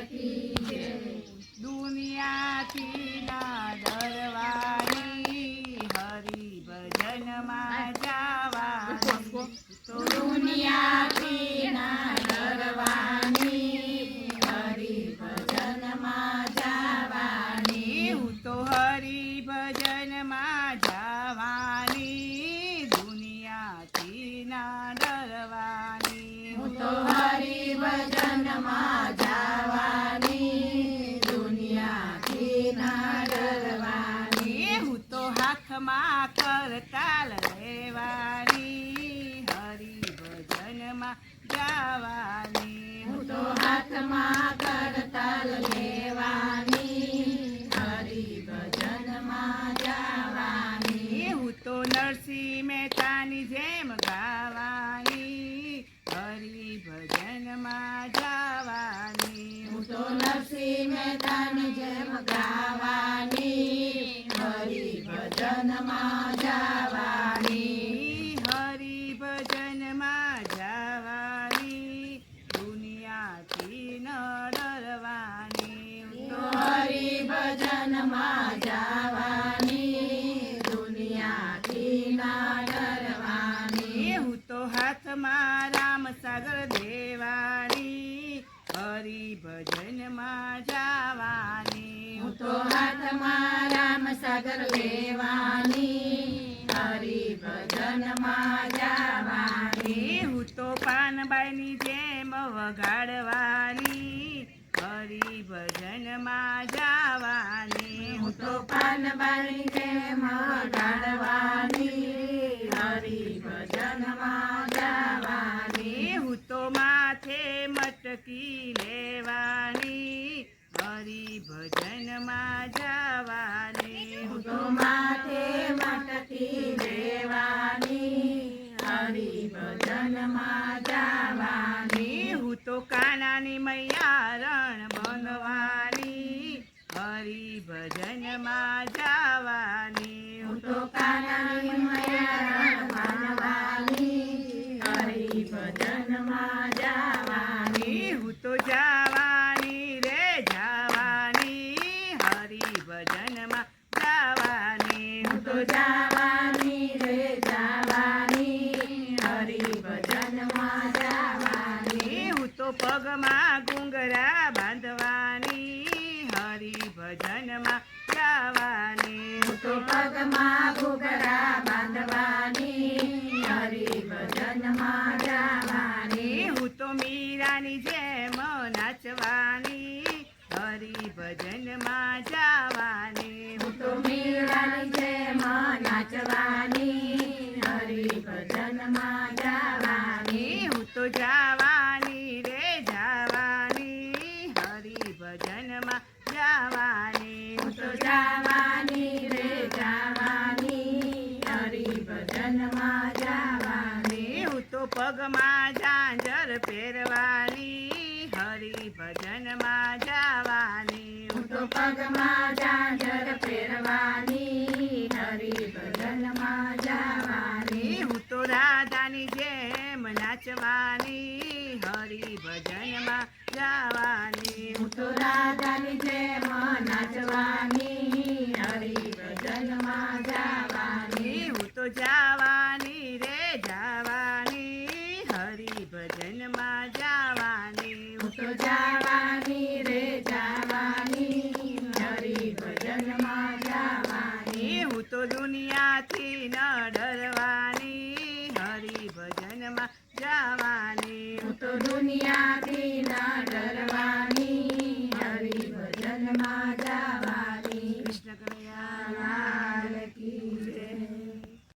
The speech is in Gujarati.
કી જય। દુનિયાથી ના ડરવાની, હરિ ભજનમાં જાવાની, તો દુનિયાથી ના ડરવાની, હરિ ભજનમાં જાવાની, હું તો હરિ ભજનમાં જાવાની, દુનિયાથી ના ડરવાની, હું તો હરિ ભજનમાં જાવાની, દુનિયાથી ના ડરવાની, હું તો હાથમાં કરતાલ લેવાની, હરિ ભજનમાં જાવાની, હું તો હાથમાં કરતાલ લેવાની, હરિ ભજનમાં જાવાની, હું તો નરસિંહ મહેતાની જેમ ગાવાની, હરિ ભજનમાં જાવાની, હું તો નરસિંહ મહેતાની જેમ ગાવાની, હરિ ભજનમાં જાવાની, હરિ ભજનમાં જાવાની, દુનિયાથી ન ડરવાની, હું તો હરિ ભજનમાં જાવાની, દુનિયાથી ના ડરવાની, હું તો હાથમાં રામ સાગર દેવાની, હરિ ભજનમાં જાવાની, હું તો હાથમાં રામ સાગર લેવાની, હરિ ભજનમાં જાવાની, હું તો પાનબાઈની જેમ વગાડવાની, હરિ ભજનમાં જાવાની, હું તો પાનબાઈની જેમ વગાડવાની, હરિ ભજનમાં જાવાની, હું તો માથે મટકી લેવાની, હરિ ભજનમાં જાવાની, હું તો માથે મટકી લેવાની, હરિ ભજનમાં જાવાની, હું તો કાનાની મૈયા રણ બનવાની, હરિ ભજનમાં જાવાની, હું તો કાનાની મૈયા રણ બનવાની, હરિ ભજનમાં જાવાની, હું તો જાવાની રે જાવાની, હરિ ભજનમાં જાવાની, હું તો જાવાની રે જાવાની, હરિ ભજનમાં જાવાની, હું તો પગમાં ઘૂંઘરા બાંધવાની, હરિ ભજનમાં જાવાની, હું તો પગમાં ઘૂંઘરા બાંધવાની, હરિ ભજનમાં જાવાની, હું તો મીરાની જેમ નાચવાની, હરિ ભજનમાં જાવાની, હું તો મીરાની જેમ નાચવાની, હરિ ભજનમાં જાવાની, હું તો જાવાની રે જાવાની, હરિ ભજનમાં જાવાની, હું તો જાવાની રે જાવાની, હરિ ભજનમાં જાવાની, હું તો પગમાં ઝાંઝર પહેરવાની, હરિ ભજનમાં જાવાની, હું તો પગમાં ઝાંઝર પહેરવાની, હરિ ભજનમાં જાવાની, હું તો રાધાની જેમ નાચવાની, હરિ ભજનમાં જાવાની, હું તો રાધાની જેમ નાચવાની, હરિ ભજનમાં જાવાની, હું તો જાવાની રે જાવાની, હરિ ભજનમાં જાવાની, હું તો જાવાની રે જાવાની, હરિ ભજનમાં જાવાની, હું તો દુનિયાથી ન ડરવાની, હરિ ભજનમાં જાવાની, હું તો દુનિયાથી ન ડરવાની, હરિ ભજનમાં